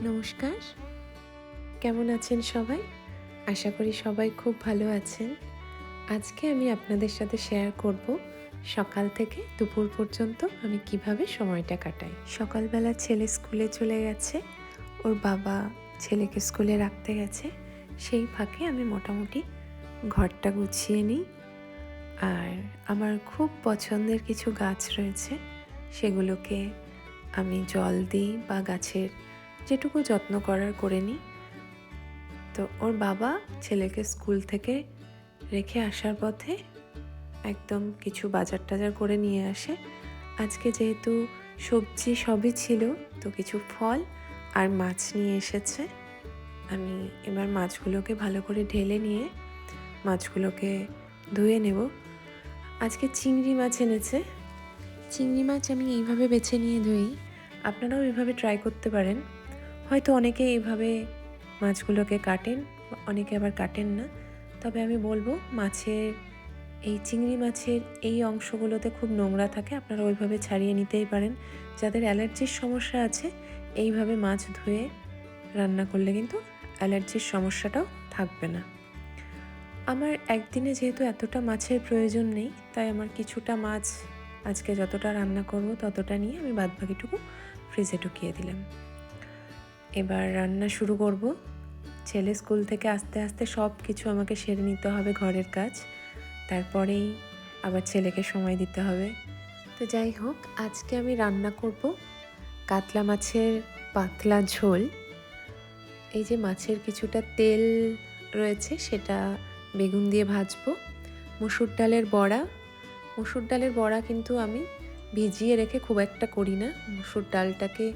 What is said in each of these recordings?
নমস্কার, কেমন আছেন সবাই? আশা করি সবাই খুব ভালো আছেন। আজকে আমি আপনাদের সাথে শেয়ার করব সকাল থেকে দুপুর পর্যন্ত আমি কিভাবে সময়টা কাটাই। সকালবেলা ছেলে স্কুলে চলে গেছে, ওর বাবা ছেলেকে স্কুলে রাখতে গেছে। সেই ফাঁকে আমি মোটামুটি ঘরটা গুছিয়ে নিই। আর আমার খুব পছন্দের কিছু গাছ রয়েছে, সেগুলোকে আমি জল দিই বা গাছের যেটুকু যত্ন করার করে নিই। তো ওর বাবা ছেলেকে স্কুল থেকে রেখে আসার পথে একদম কিছু বাজার টাজার করে নিয়ে আসে। আজকে যেহেতু সবজি সবই ছিল, তো কিছু ফল আর মাছ নিয়ে এসেছে। আমি এবার মাছগুলোকে ভালো করে ঢেলে নিয়ে মাছগুলোকে ধুয়ে নেব। আজকে চিংড়ি মাছ এনেছে। চিংড়ি মাছ আমি এইভাবে বেছে নিয়ে ধুই, আপনারাও এইভাবে ট্রাই করতে পারেন। হয়তো অনেকে এইভাবে মাছগুলোকে কাটেন, অনেকে আবার কাটেন না। তবে আমি বলবো এই চিংড়ি মাছের এই অংশগুলোতে খুব নোংরা থাকে, আপনারা ওইভাবে ছাড়িয়ে নিতেই পারেন। যাদের অ্যালার্জির সমস্যা আছে, এইভাবে মাছ ধুয়ে রান্না করলে কিন্তু অ্যালার্জির সমস্যাটাও থাকবে না। আমার একদিনে যেহেতু এতটা মাছের প্রয়োজন নেই, তাই আমার কিছুটা মাছ আজকে যতটা রান্না করব ততটা নিয়ে আমি বাদবাকিটুকু ফ্রিজে ঢুকিয়ে দিলাম। এবার রান্না শুরু করব। ছেলে স্কুল থেকে আস্তে আস্তে সব কিছু আমাকে সেরে নিতে হবে, ঘরের কাজ, তারপরেই আবার ছেলেকে সময় দিতে হবে। তো যাই হোক, আজকে আমি রান্না করব কাতলা মাছের পাতলা ঝোল। এই যে মাছের কিছুটা তেল রয়েছে, সেটা বেগুন দিয়ে ভাজবো। মসুর ডালের বড়া। মসুর ডালের বড়া কিন্তু আমি ভিজিয়ে রেখে খুব একটা করি না। মসুর ডালটাকে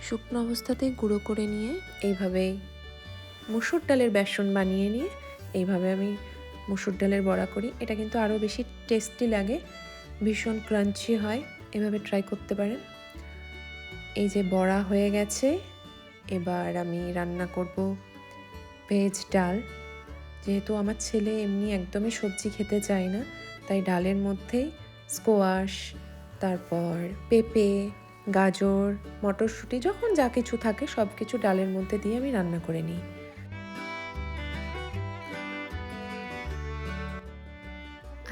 শুকনো অবস্থাতেই গুঁড়ো করে নিয়ে এইভাবেই মসুর ডালের বেসন বানিয়ে নিয়ে এইভাবে আমি মসুর ডালের বড়া করি। এটা কিন্তু আরও বেশি টেস্টি লাগে, ভীষণ ক্রাঞ্চি হয়। এভাবে ট্রাই করতে পারেন। এই যে বড়া হয়ে গেছে, এবার আমি রান্না করব ভেজ ডাল। যেহেতু আমার ছেলে এমনি একদমই সবজি খেতে চায় না, তাই ডালের মধ্যেই স্কোয়াশ, তারপর পেঁপে, গাজর, মটরশুঁটি, যখন যা কিছু থাকে সব কিছু ডালের মধ্যে দিয়ে আমি রান্না করে নিই।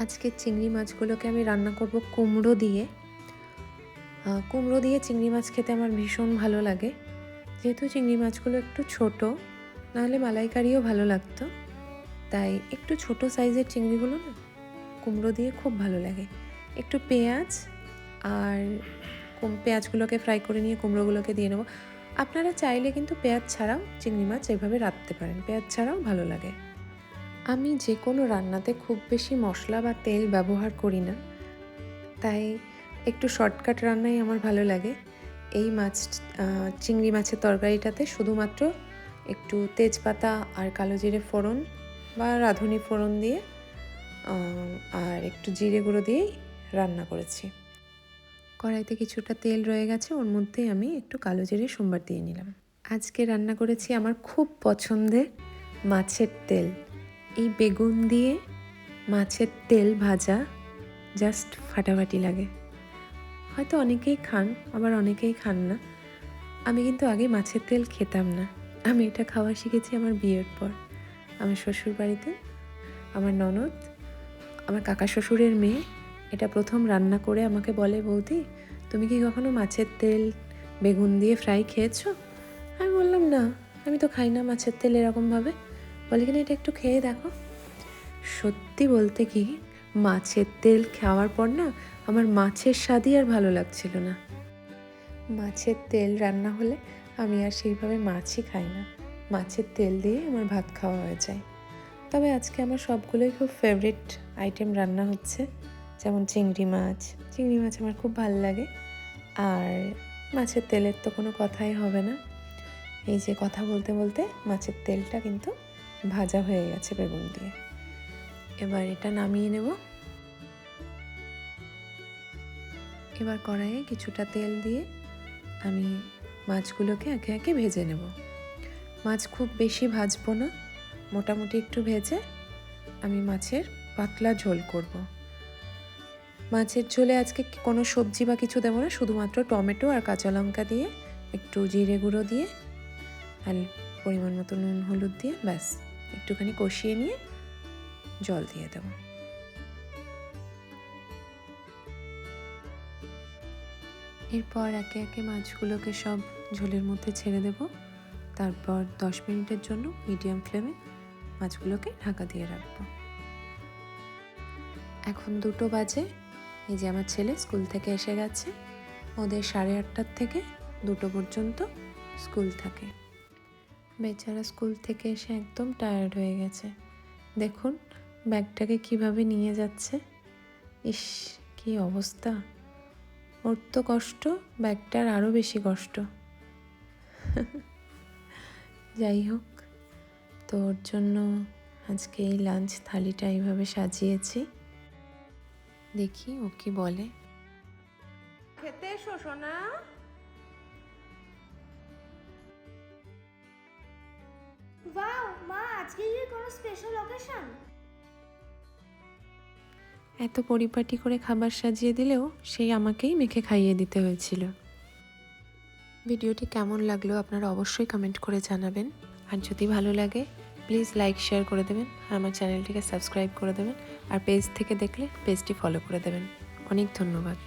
আজকে চিংড়ি মাছগুলোকে আমি রান্না করব কুমড়ো দিয়ে। কুমড়ো দিয়ে চিংড়ি মাছ খেতে আমার ভীষণ ভালো লাগে। যেহেতু চিংড়ি মাছগুলো একটু ছোট, নাহলে মালাইকারিও ভালো লাগতো, তাই একটু ছোট সাইজের চিংড়িগুলো না কুমড়ো দিয়ে খুব ভালো লাগে। একটু পেঁয়াজ আর পেঁয়াজগুলোকে ফ্রাই করে নিয়ে কুমড়োগুলোকে দিয়ে নেবো। আপনারা চাইলে কিন্তু পেঁয়াজ ছাড়াও চিংড়ি মাছ এভাবে রাঁধতে পারেন, পেঁয়াজ ছাড়াও ভালো লাগে। আমি যে কোনো রান্নাতে খুব বেশি মশলা বা তেল ব্যবহার করি না, তাই একটু শর্টকাট রান্নাই আমার ভালো লাগে। এই চিংড়ি মাছের তরকারিটাতে শুধুমাত্র একটু তেজপাতা আর কালো জিরে ফোড়ন বা রাঁধুনি ফোড়ন দিয়ে আর একটু জিরে গুঁড়ো দিয়েই রান্না করেছি। কড়াইতে কিছুটা তেল রয়ে গেছে, ওর মধ্যে আমি একটু কালো জিরে সোমবার দিয়ে নিলাম। আজকে রান্না করেছি আমার খুব পছন্দের মাছের তেল। এই বেগুন দিয়ে মাছের তেল ভাজা জাস্ট ফাটাফাটি লাগে। হয়তো অনেকেই খান, আবার অনেকেই খান না। আমি কিন্তু আগে মাছের তেল খেতাম না। আমি এটা খাওয়া শিখেছি আমার বিয়ের পর। আমার শ্বশুর বাড়িতে আমার ননদ, আমার কাকা শ্বশুরের মেয়ে, এটা প্রথম রান্না করে আমাকে বলে, বৌদি তুমি কি কখনো মাছের তেল বেগুন দিয়ে ফ্রাই খেয়েছো? আমি বললাম না, আমি তো খাই না মাছের তেল এরকমভাবে। বলে কিনা এটা একটু খেয়ে দেখো। সত্যি বলতে কি, মাছের তেল খাওয়ার পর না আমার মাছের স্বাদই আর ভালো লাগছিল না। মাছের তেল রান্না হলে আমি আর সেইভাবে মাছই খাই না, মাছের তেল দিয়ে আমার ভাত খাওয়া হয়ে যায়। তবে আজকে আমার সবগুলোই খুব ফেভারিট আইটেম রান্না হচ্ছে, যেমন চিংড়ি মাছ আমার খুব ভালো লাগে। আর মাছের তেলের তো কোনো কথাই হবে না। এই যে কথা বলতে বলতে মাছের তেলটা কিন্তু ভাজা হয়ে গেছে বেগুন দিয়ে। এবার এটা নামিয়ে নেব। এবার কড়াইয়ে কিছুটা তেল দিয়ে আমি মাছগুলোকে একে একে ভেজে নেব। মাছ খুব বেশি ভাজবো না, মোটামুটি একটু ভেজে আমি মাছের পাতলা ঝোল করব। মাছের ঝোলে আজকে কোনো সবজি বা কিছু দেবো না, শুধুমাত্র টমেটো আর কাঁচা লঙ্কা দিয়ে, একটু জিরে গুঁড়ো দিয়ে আর পরিমাণ মতো নুন হলুদ দিয়ে ব্যাস একটুখানি কষিয়ে নিয়ে জল দিয়ে দেবো। এরপর একে একে মাছগুলোকে সব ঝোলের মধ্যে ছেড়ে দেব। তারপর 10 মিনিটের জন্য মিডিয়াম ফ্লেমে মাছগুলোকে ঢাকা দিয়ে রাখবো। এখন 2টো বাজে। এই যে আমার ছেলে স্কুল থেকে এসে গেছে। ওদের 8:30 থেকে 2টো পর্যন্ত স্কুল থাকে। বেচারা স্কুল থেকে এসে একদম টায়ার্ড হয়ে গেছে। দেখুন ব্যাগটাকে কিভাবে নিয়ে যাচ্ছে। ইস, কি অবস্থা! ওর তো কষ্ট, ব্যাগটার আরও বেশি কষ্ট। যাই হোক, তো ওর জন্য আজকে এই লাঞ্চ থালিটা এইভাবে সাজিয়েছি। দেখি ও কি বলে। খেতে এসো সোনা। ওয়াও মা, আজকে কি কোনো স্পেশাল অকেশন? এত পরিপাটি করে খাবার সাজিয়ে দিলেও সেই আমাকেই মেখে খাইয়ে দিতে হয়েছিল। ভিডিওটি কেমন লাগলো আপনারা অবশ্যই কমেন্ট করে জানাবেন। আর যদি ভালো লাগে প্লিজ লাইক শেয়ার করে দেবেন, আর আমার চ্যানেলটিকে সাবস্ক্রাইব করে দেবেন, আর পেজ থেকে দেখলে পেজটি ফলো করে দেবেন। অনেক ধন্যবাদ।